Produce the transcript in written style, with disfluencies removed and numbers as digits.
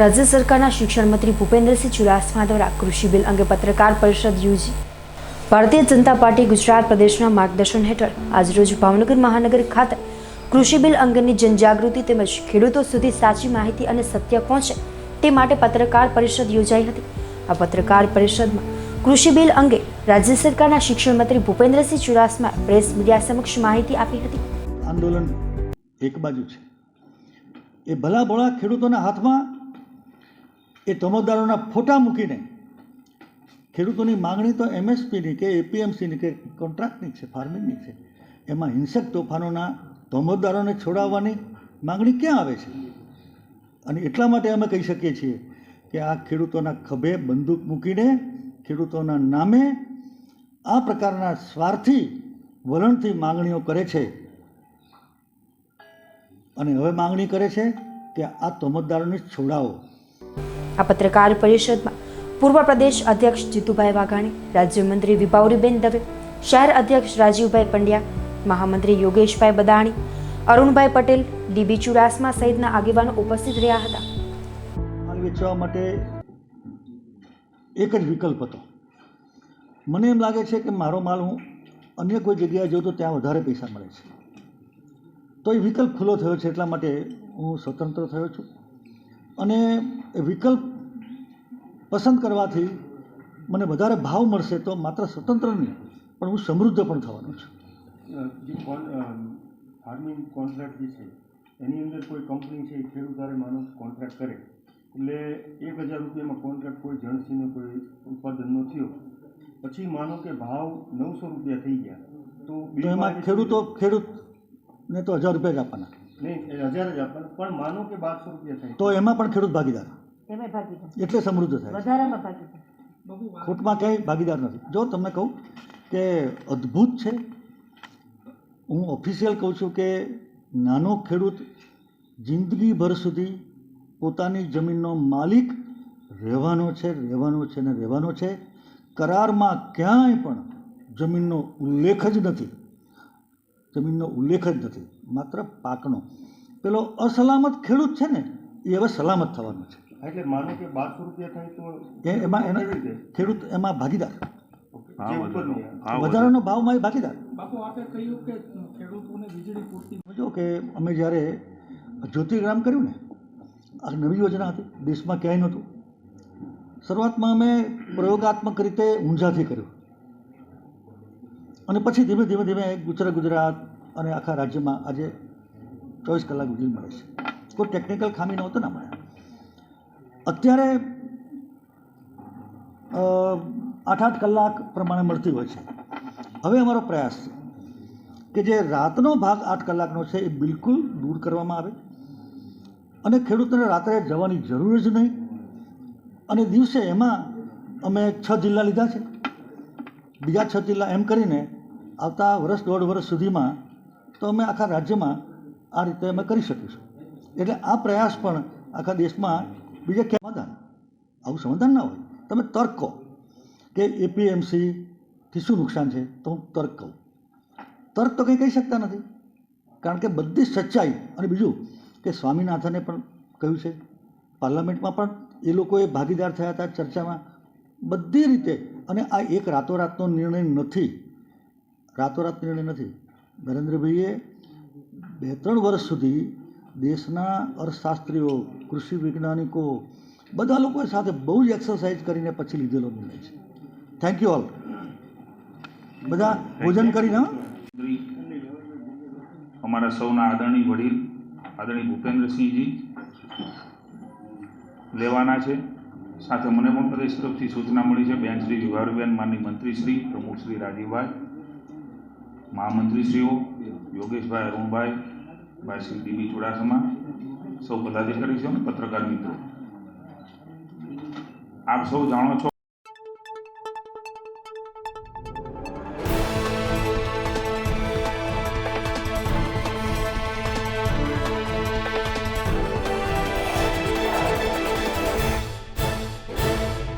રાજ્ય સરકારના શિક્ષણ મંત્રી ભૂપેન્દ્રસિંહ ચુડાસમા દ્વારા કૃષિ બિલ અંગે પત્રકાર પરિષદ યોજી। ભારતીય જનતા પાર્ટી ગુજરાત પ્રદેશના માર્ગદર્શન હેઠળ આજરોજ ભાવનગર મહાનગર ખાતે કૃષિ બિલ અંગેની જનજાગૃતિ તેમજ ખેડૂતો સુધી સાચી માહિતી અને સત્ય પહોંચે તે માટે પત્રકાર પરિષદ યોજાઈ હતી। આ પત્રકાર પરિષદમાં કૃષિ બિલ અંગે રાજ્ય સરકારના શિક્ષણ મંત્રી ભૂપેન્દ્રસિંહ ચુડાસમા પ્રેસ મીડિયા સમક્ષ માહિતી આપી હતી। આંદોલન એક બાજુ છે, એ ભલા ભોળા ખેડૂતોના હાથમાં એ તમોદારોના ફોટા મૂકીને ખેડૂતોની માંગણી તો એમએસપીની કે એપીએમસીની કે કોન્ટ્રાક્ટની છે, ફાર્મિંગની છે, એમાં હિંસક તોફાનોના તમોદારોને છોડાવવાની માંગણી ક્યાં આવે છે? અને એટલા માટે અમે કહી શકીએ છીએ કે આ ખેડૂતોના ખભે બંદૂક મૂકીને ખેડૂતોના નામે આ પ્રકારના સ્વાર્થી વલણથી માંગણીઓ કરે છે અને હવે માંગણી કરે છે કે આ તમોદારોને છોડાવો। આ પત્રકાર પરિષદમાં પૂર્વ પ્રદેશ અધ્યક્ષ જીતુભાઈ વાઘાણી, રાજ્યમંત્રી વિભાવરીબેન દવે, શહેર અધ્યક્ષ રાજીવભાઈ પંડ્યા, મહામંત્રી યોગેશભાઈ બદાણી, અરુણભાઈ પટેલ, ડીબી ચુડાસમા સહિતના આગેવાનો ઉપસ્થિત રહ્યા હતા। માલ વેચવા માટે એક જ વિકલ્પ હતો। મને એમ લાગે છે કે મારો માલ હું અન્ય કોઈ જગ્યાએ જાઉં તો ત્યાં વધારે પૈસા મળે છે, તો એ વિકલ્પ ખુલ્લો થયો છે, એટલા માટે હું સ્વતંત્ર થયો છું અને એ વિકલ્પ પસંદ કરવાથી મને વધારે ભાવ મળશે તો માત્ર સ્વતંત્ર નહીં પણ હું સમૃદ્ધ પણ થવાનો છું। જે ફાર્મિંગ કોન્ટ્રાક્ટ જે છે એની અંદર કોઈ કંપની છે ખેડૂતારે માનો કોન્ટ્રાક્ટ કરે એટલે 1000 રૂપિયામાં કોન્ટ્રાક્ટ કોઈ જણસીનો કોઈ ઉત્પાદનનો થયો, પછી માનો કે ભાવ 900 રૂપિયા થઈ ગયા તો એમાં ખેડૂતને તો 1000 રૂપિયા જ આપવાના નહીં, 1000 જ આપવાના, પણ માનો કે 1200 રૂપિયા થાય તો એમાં પણ ખેડૂત ભાગીદાર, એટલે સમૃદ્ધ થાય, ખોટમાં ક્યાંય ભાગીદાર નથી। જો તમને કહું કે અદ્ભુત છે, હું ઓફિશિયલ કહું છું કે નાનો ખેડૂત જિંદગીભર સુધી પોતાની જમીનનો માલિક રહેવાનો છે। કરારમાં ક્યાંય પણ જમીનનો ઉલ્લેખ જ નથી, માત્ર પાકનો। પેલો અસલામત ખેડૂત છે ને એ હવે સલામત થવાનો છે, એટલે માનો કે 1200 રૂપિયા થાય તો એમાં ખેડૂત એમાં ભાગીદાર, ભાવ વધારાનો ભાવમાં એ ભાગીદાર। બાપુ આપે કહ્યું કે ખેડૂતોને વીજળી પૂરતી જો કે અમે જ્યારે જ્યોતિર્ગ્રામ કર્યું ને, આ નવી યોજના હતી, દેશમાં ક્યાંય નહોતું। શરૂઆતમાં અમે પ્રયોગાત્મક રીતે ઊંઝાથી કર્યું અને પછી ધીમે ધીમે ગુજરાત અને આખા રાજ્યમાં આજે 24 કલાક વીજળી મળે છે, કોઈ ટેકનિકલ ખામી નહોતો ને આપણે। અત્યારે 8 કલાક પ્રમાણે મળતી હોય છે। હવે અમારો પ્રયાસ છે કે જે રાતનો ભાગ 8 કલાકનો છે એ બિલકુલ દૂર કરવામાં આવે અને ખેડૂતોને રાત્રે જવાની જરૂર જ નહીં, અને દિવસે એમાં અમે 6 જિલ્લા લીધા છે, બીજા 6 જિલ્લા એમ કરીને આવતા વર્ષ 1.5 વર્ષ સુધીમાં તો અમે આખા રાજ્યમાં આ રીતે અમે કરી શકીશું। એટલે આ પ્રયાસ પણ આખા દેશમાં બીજે ક્યાં આવું સમાધાન ના હોય। તમે તર્ક કહો કે એપીએમસીથી શું નુકસાન છે તો હું તર્ક કહું, તર્ક તો કંઈ કહી શકતા નથી, કારણ કે બધી સચ્ચાઈ। અને બીજું કે સ્વામિનાથને પણ કહ્યું છે, પાર્લામેન્ટમાં પણ એ લોકોએ ભાગીદાર થયા હતા ચર્ચામાં, બધી રીતે। અને આ એક રાતોરાતનો નિર્ણય નથી, નરેન્દ્રભાઈએ 2-3 વર્ષ સુધી દેશના અર્થશાસ્ત્રીઓ, કૃષિ વૈજ્ઞાનિકો, બધા લોકો સાથે બહુ જ એક્સરસાઇઝ કરીને પછી લીધેલો નિર્ણય છે। Thank you all. બધા ભોજન કરીને અમારા સૌના આદરણીય વડીલ આદરણીય ભૂપેન્દ્રસિંહજી લેવાના છે। સાથે મને પણ પ્રદેશ તરફથી સૂચના મળી છે, બેન શ્રી વિભાવરીબેન, માનની મંત્રીશ્રી, પ્રમુખ શ્રી રાજીવભાઈ, મહામંત્રીશ્રીઓ યોગેશભાઈ, અરુણભાઈ, ભાઈ શ્રી ડીબી ચુડાસમા, સૌ પદાધિકારીઓ અને પત્રકાર મિત્રો, આપ સૌ જાણો છો